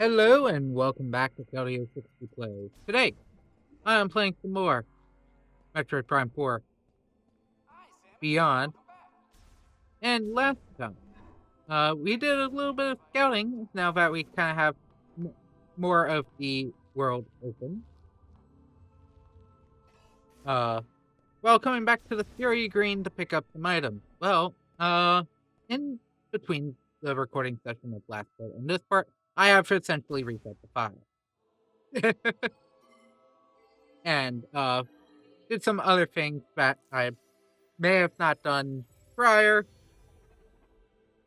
Hello and welcome back to Audio 60 Plays. Today, I am playing some more Metroid Prime 4 Beyond. And last time, we did a little bit of scouting now that we kind of have more of the world open. Well, coming back to the Fury Green to pick up some items. Well, in between the recording session of last part and this part, I have essentially reset the file. And, did some other things that I may have not done prior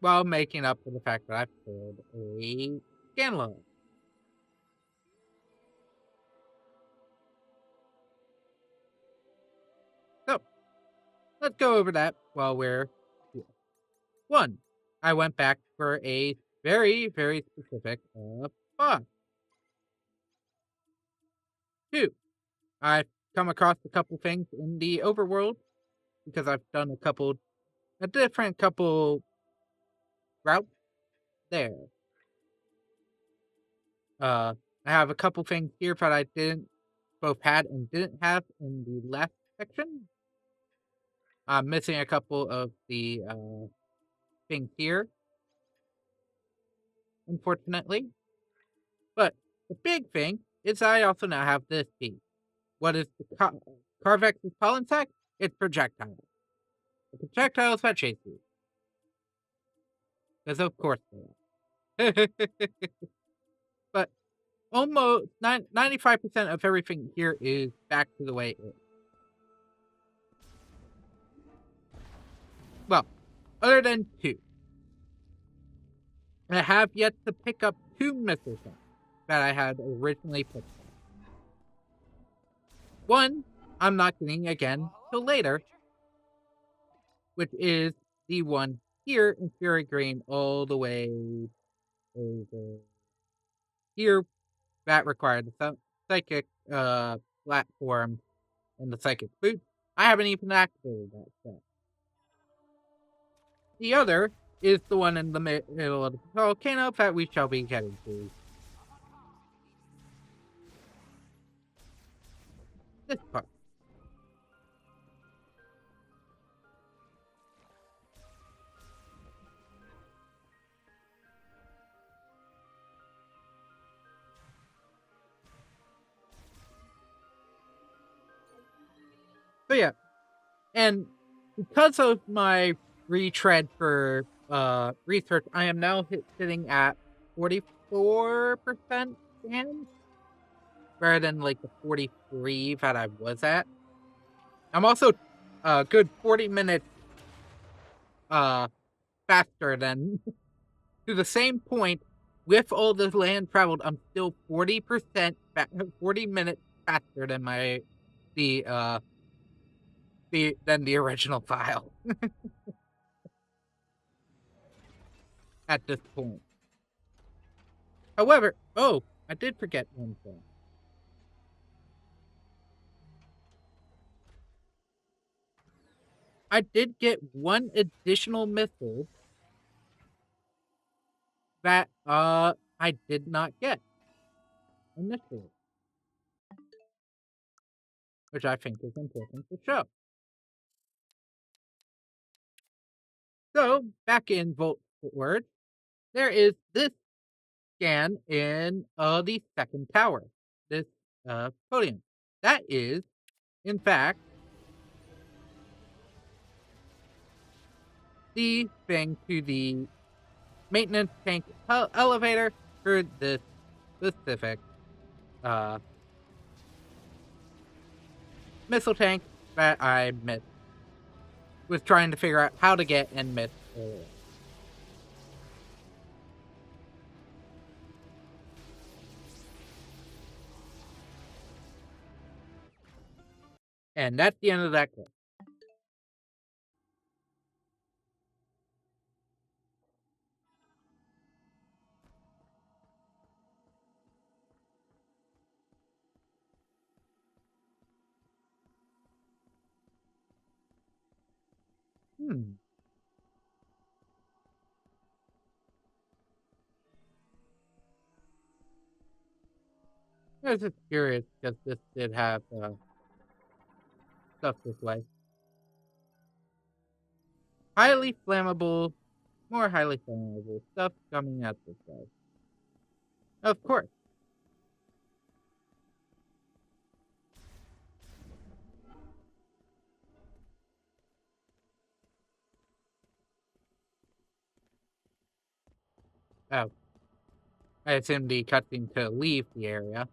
while making up for the fact that I failed a scan log. So, let's go over that while we're here. 1. I went back for a very, very specific boss. 2. I've come across a couple things in the overworld because I've done a different couple routes there. I have a couple things here that I both had and didn't have in the last section. I'm missing a couple of the things here, unfortunately. But the big thing is I also now have this piece. What is the Carvex's pollen sac? It's projectiles. The projectiles that chase you. Because of course they are. But almost 95% of everything here is back to the way it is. Well, other than 2. I have yet to pick up 2 missile things that I had originally picked up. 1, I'm not getting again till later, which is the one here in Fury Green all the way over here. That required the psychic platform and the psychic boot. I haven't even activated that set. The other is the one in the middle of the volcano that we shall be getting to. This part. So yeah, and because of my retread for research, I am now sitting at 44% damage rather than like the 43 that I was at. I'm also a good 40 minutes faster than to the same point with all the land traveled. I'm still 40% 40 minutes faster than the original file at this point. However, I did forget one thing. I did get one additional missile that I did not get initially, which I think is important to show. So back in Volt Forward, there is this scan in the second tower, this podium. That is, in fact, the thing to the maintenance tank elevator for this specific missile tank that I missed. Was trying to figure out how to get and missed earlier. And that's the end of that clip. Hmm. was just curious because this did have stuff this way. Highly flammable, more highly flammable stuff coming out this way. Of course. Oh, I assume the cutscene to leave the area.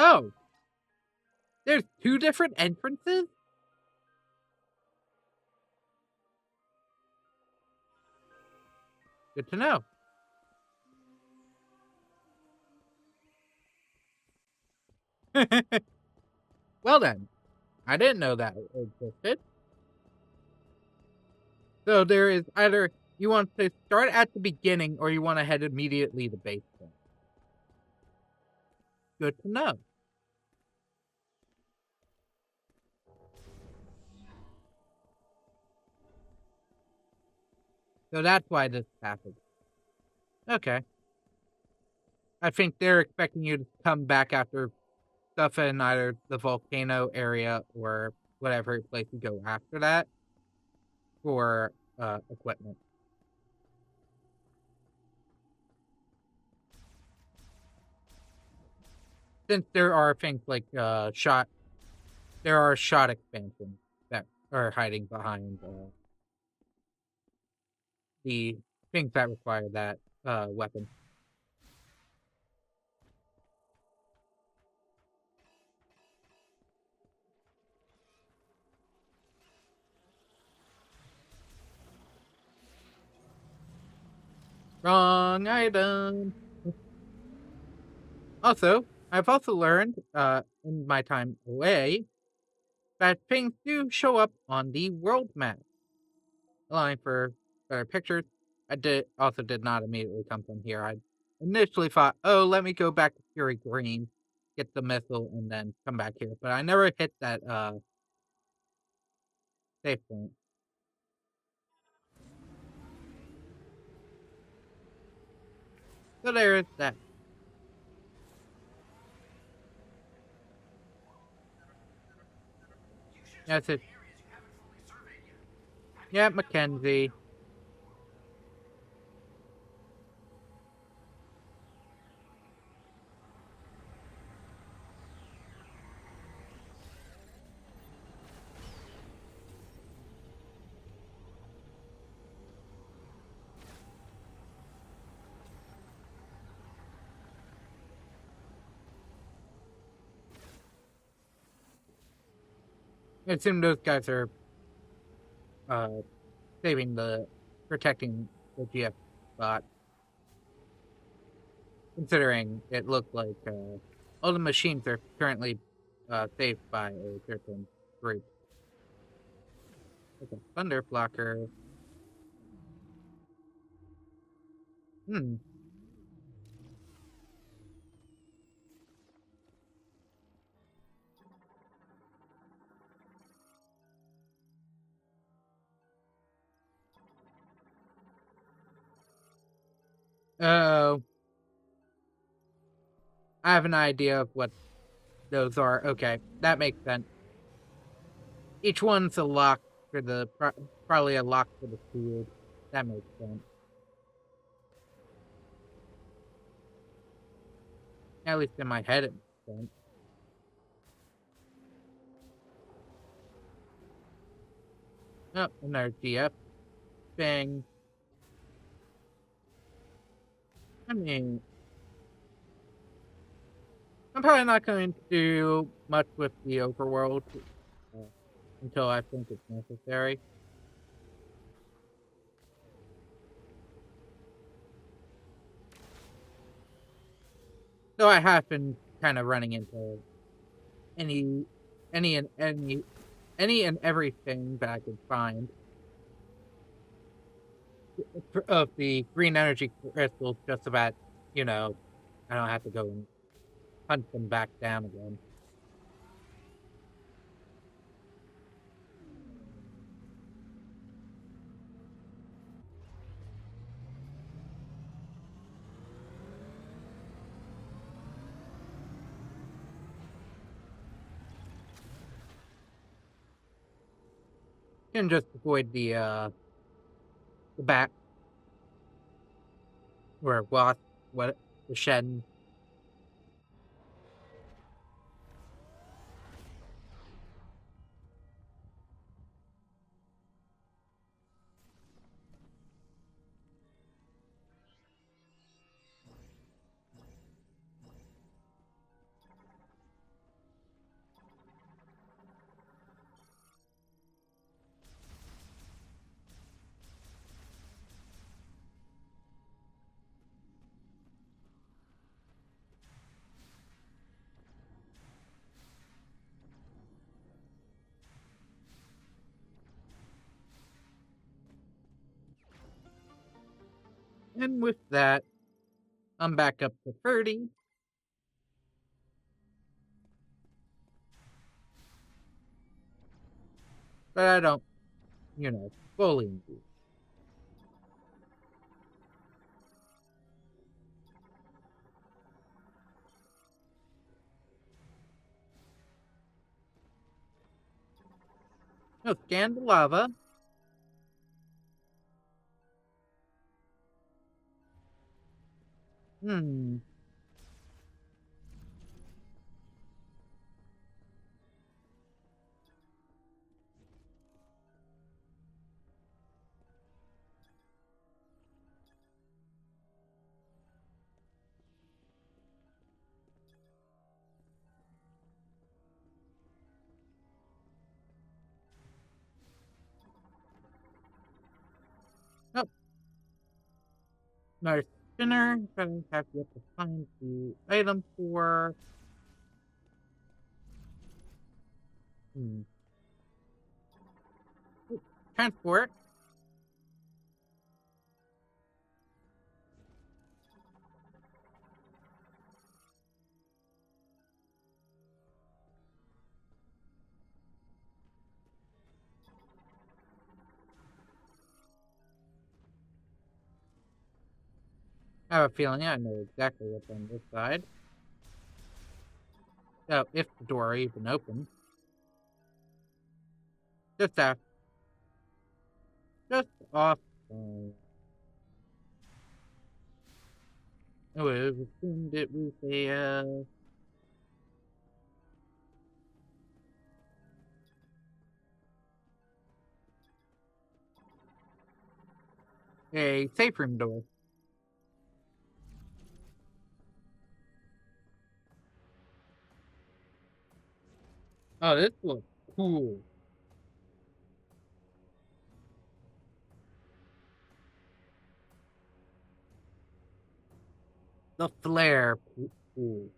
Oh, there's two different entrances? Good to know. Well then, I didn't know that existed. So there is either you want to start at the beginning or you want to head immediately to base camp. Good to know. So that's why this happened. Okay. I think they're expecting you to come back after stuff in either the volcano area or whatever place you go after that for equipment. Since there are things like there are shot expansions that are hiding behind the things that require that weapon. Wrong item. Also, I've also learned in my time away that things do show up on the world map, allowing for better pictures. I did not immediately come from here. I initially thought, oh, let me go back to Fury Green, get the missile, and then come back here. But I never hit that save point. So there is that. That's it. Yeah, Mackenzie. I assume those guys are uh saving protecting the GF spot. Considering it looked like all the machines are currently saved by a certain group. Okay, thunder blocker. Hmm. Oh, I have an idea of what those are. Okay, that makes sense. Each one's a lock for probably a lock for the field. That makes sense. At least in my head, it makes sense. Oh, another GF. Bang. I mean, I'm probably not going to do much with the overworld uh, until I think it's necessary. Though I have been kind of running into any, any and any, any and everything that I could find of the green energy crystals. Just about, you know, I don't have to go and hunt them back down again. Can just avoid the bat or wasp, what the shed. And with that, I'm back up to 30. But I don't, fully engage. No, scan the lava. Hmm. Nope. Another spinner. Gonna have to find the item for. Hmm. Transport. I have a feeling I know exactly what's on this side. Oh, if the door even open. Just off. Just off. Oh, it was assumed it was a safe room door. Oh, this looks cool. The flare pool.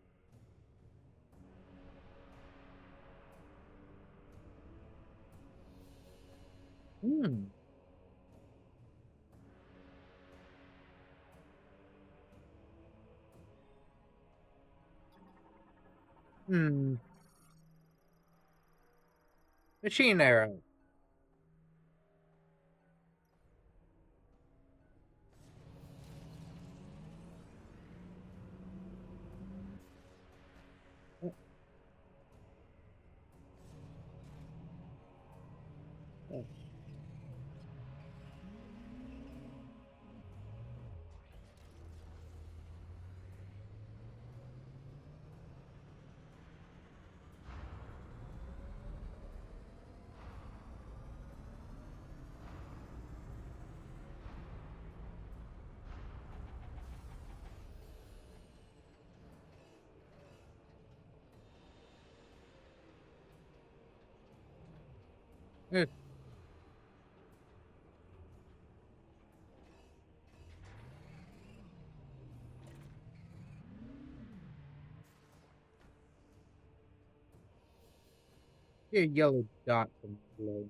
Hmm. Hmm. Machine arrow. Oh, oh, eh, a yellow dot from below.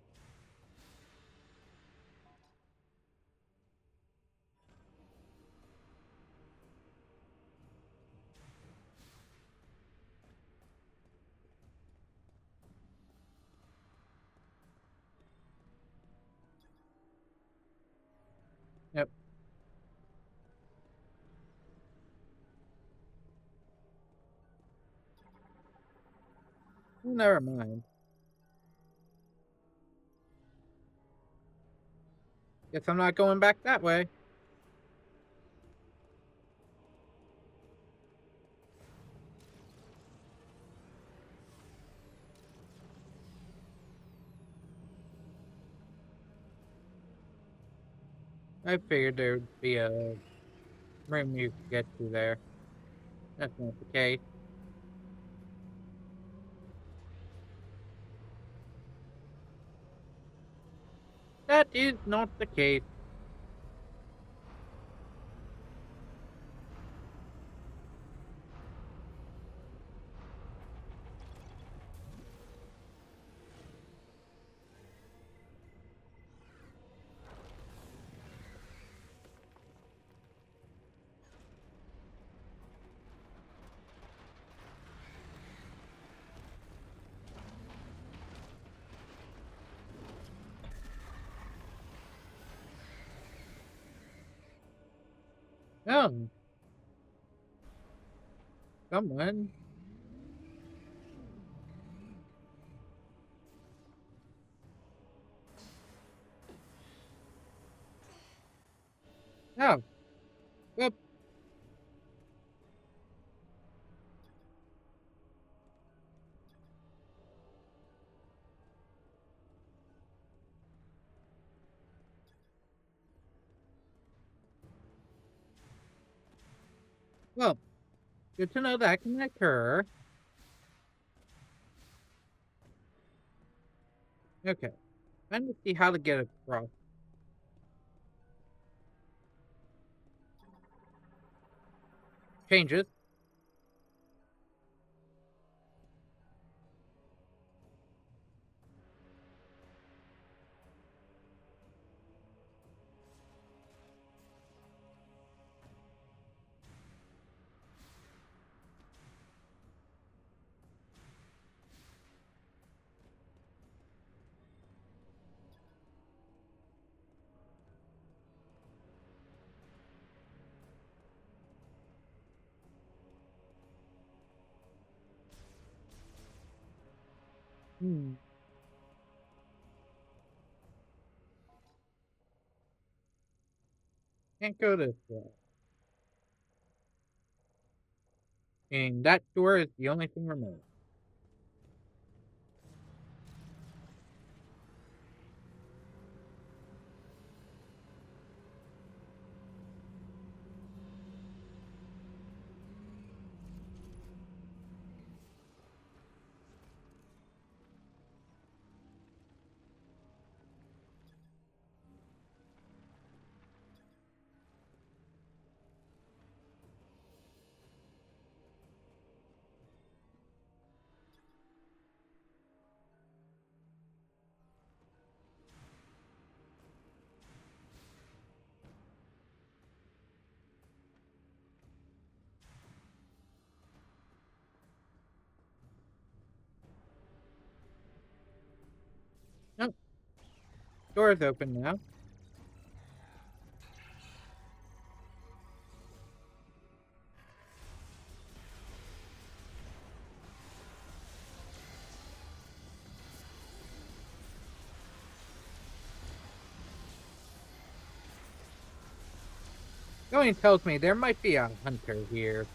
Yep. Well, never mind. Guess I'm not going back that way. I figured there'd be a room you could get to there. That's not the case. That is not the case. Oh, someone. Oh, well, well, good to know that can occur. Okay, trying to see how to get across. Changes. Hmm, can't go this way. And that door is the only thing remaining. Nope, door is open now. Going tells me there might be a hunter here.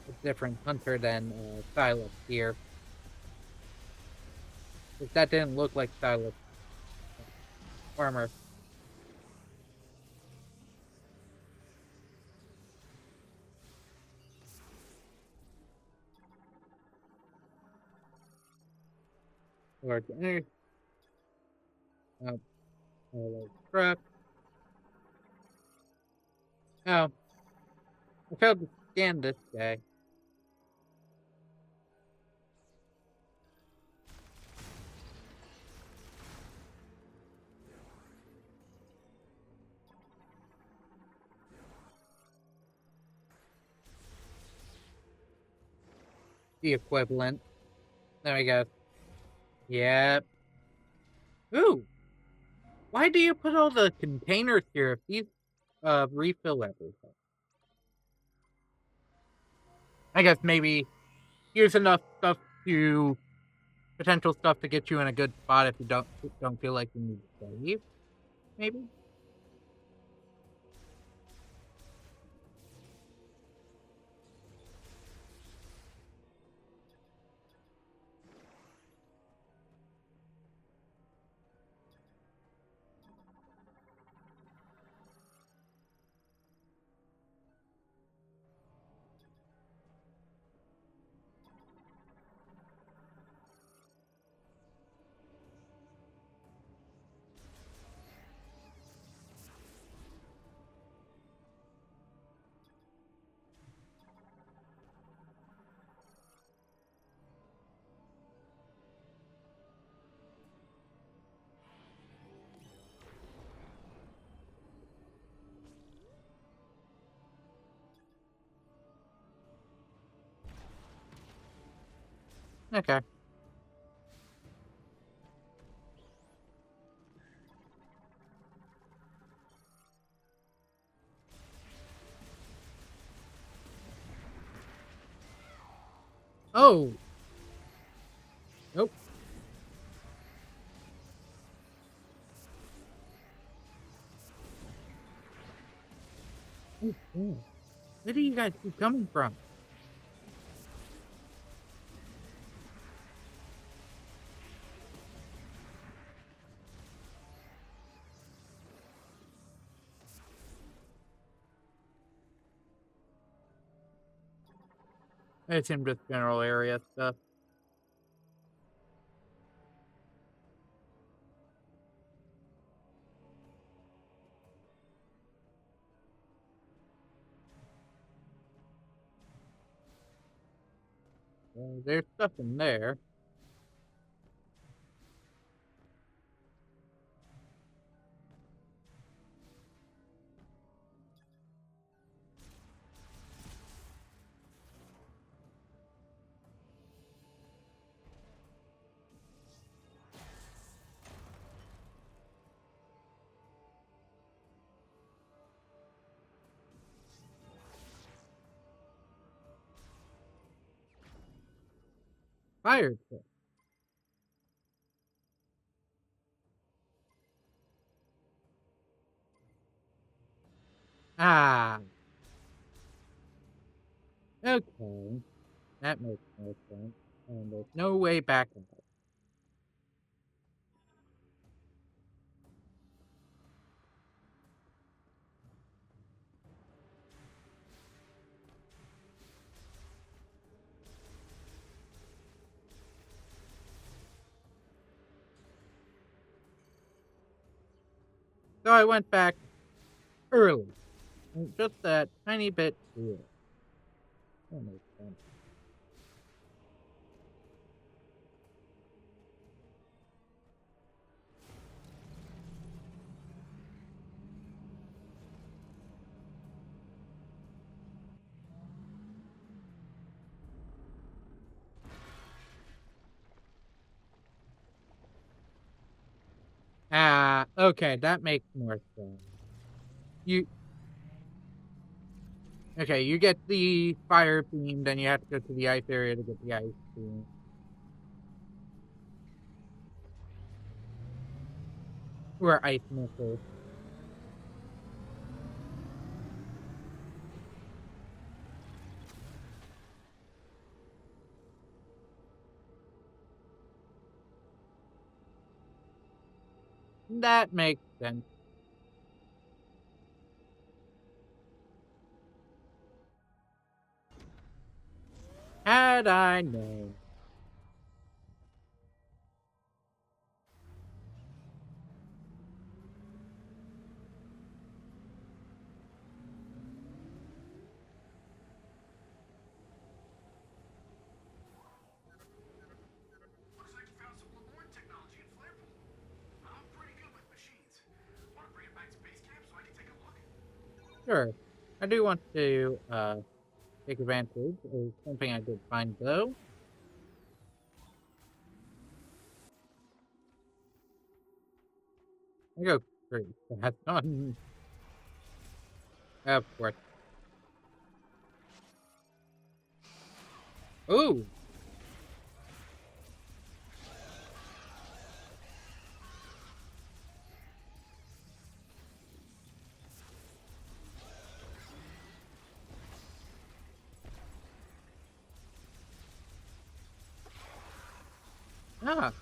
A different hunter than Silas here. If that didn't look like Silas armor. Or oh, truck. Oh, I failed to scan this guy. The equivalent. There we go. Yep. Ooh, why do you put all the containers here if these refill everything? I guess maybe here's enough stuff to potential stuff to get you in a good spot if you don't feel like you need to save. maybe? Okay. Oh! Nope. Oh, cool. Where do you guys keep coming from? It's in just general area stuff. There's stuff in there. Fire truck. Ah, okay. That makes more sense. And there's no way back out. So I went back early. Just that tiny bit early. That makes sense. Ah, okay, that makes more sense. You okay, you get the fire beam, then you have to go to the ice area to get the ice beam. Or ice missile. That makes sense. Had I known. Looks like you found some Lemoyne technology in flare pool. I'm pretty good with machines. Want to bring it back to base camp so I can take a look? Sure. I do want to take advantage of something I did find though. I go pretty fast on of course. Ooh, Ah.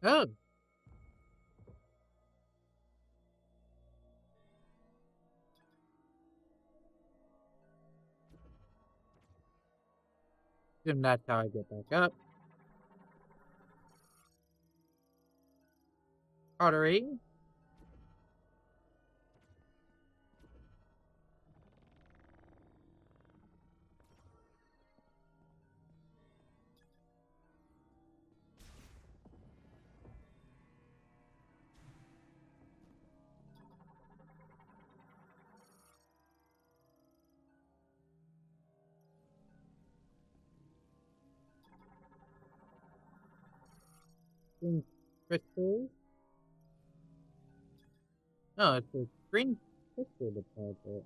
Oh. Assume that's how I get back up. Pottery. Green crystals. No, it's a green crystal deposit.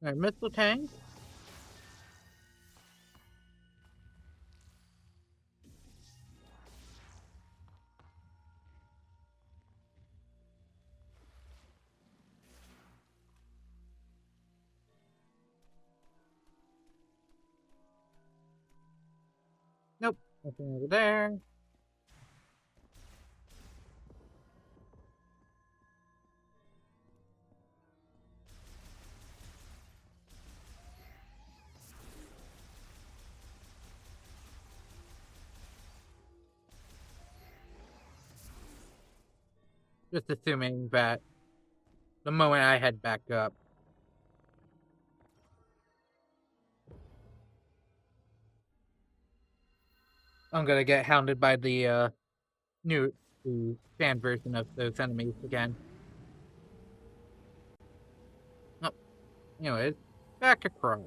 Alright, missile tank. Nope, nothing over there. Just assuming that the moment I head back up, I'm gonna get hounded by new, the fan version of those enemies again. Oh, anyways, back across.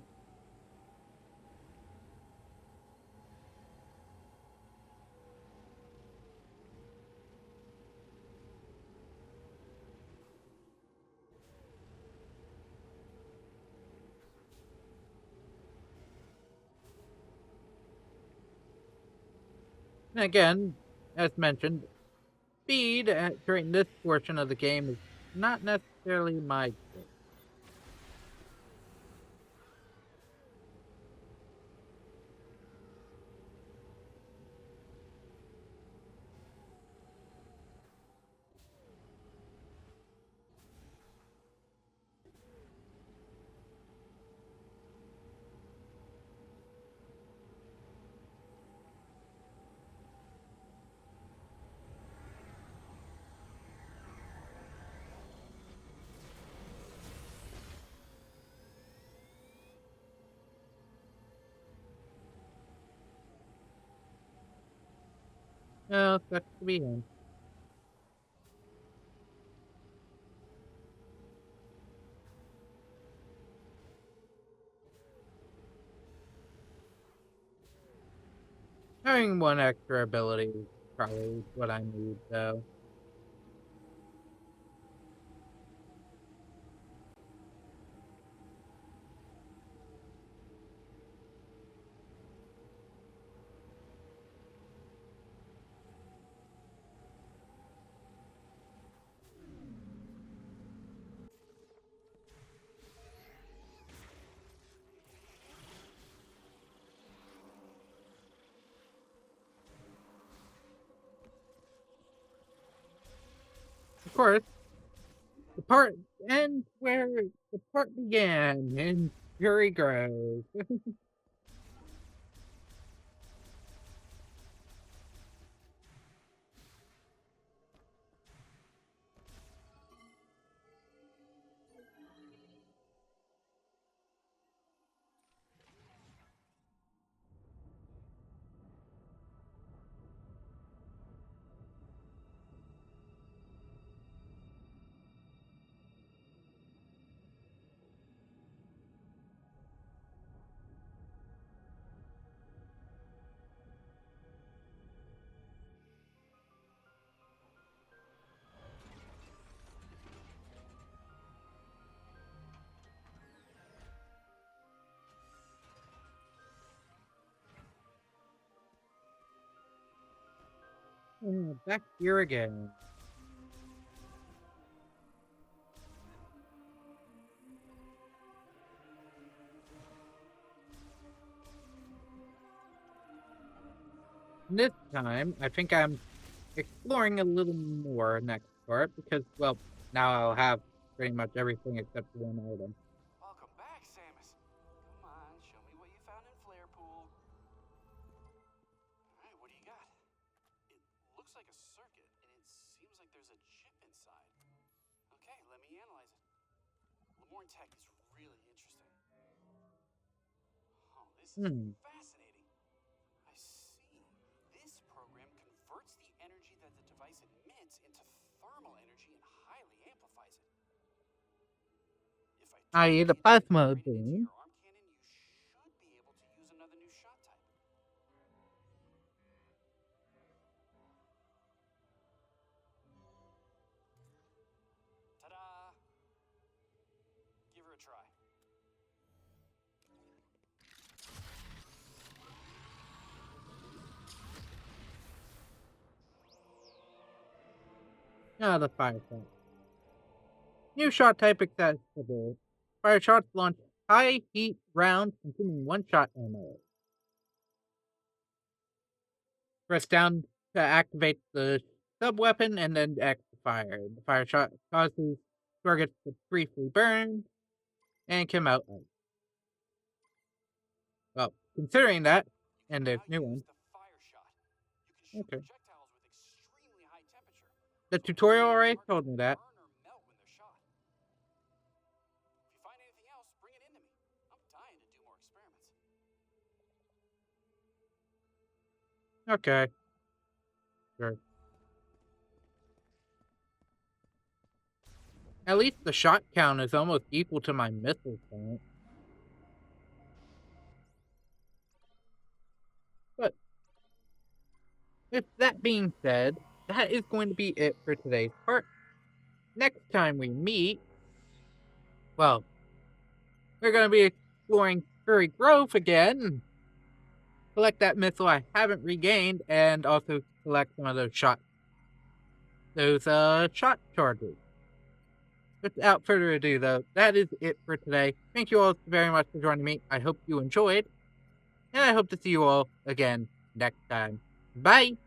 And again, as mentioned, speed during this portion of the game is not necessarily my goal. Well, that's to be in. Having one extra ability is probably what I need, though. Of course, the part ends where the part began in Fury Grove. Back here again. This time, I think I'm exploring a little more next part because, well, now I'll have pretty much everything except one item. Welcome back, Samus. Come on, show me what you found in Flarepool. All right, what do you got? It looks like a circuit, and it seems like there's a chip inside. Okay, let me analyze it. Lemoyne Tech is really interesting. Oh, this is Hmm. fascinating. I see. This program converts the energy that the device emits into thermal energy and highly amplifies it. If I turn I.e. the the energy plasma right into beam. your arm cannon, you should be able to use another new shot type. Ta-da! Give her a try. The fire shot. New shot type accessible. Fire shots launch high heat rounds consuming one shot ammo. Press down to activate the sub weapon and then X to fire. The fire shot causes targets to briefly burn and come out ice. Well, considering that, You can and there's now new use one. the fire shot. You can shoot Okay. projectiles with extremely high temperature, The so tutorial enemy already targets told me will that. burn or melt when they're shot. If you find anything else, bring it into me. I'm dying to do more experiments. Okay. Sure. At least the shot count is almost equal to my missile count. But with that being said, that is going to be it for today's part. Next time we meet, well, we're going to be exploring Furry Grove again. Collect that missile I haven't regained, and also collect some of those shot charges. Without further ado, though, that is it for today. Thank you all very much for joining me. I hope you enjoyed, and I hope to see you all again next time. Bye!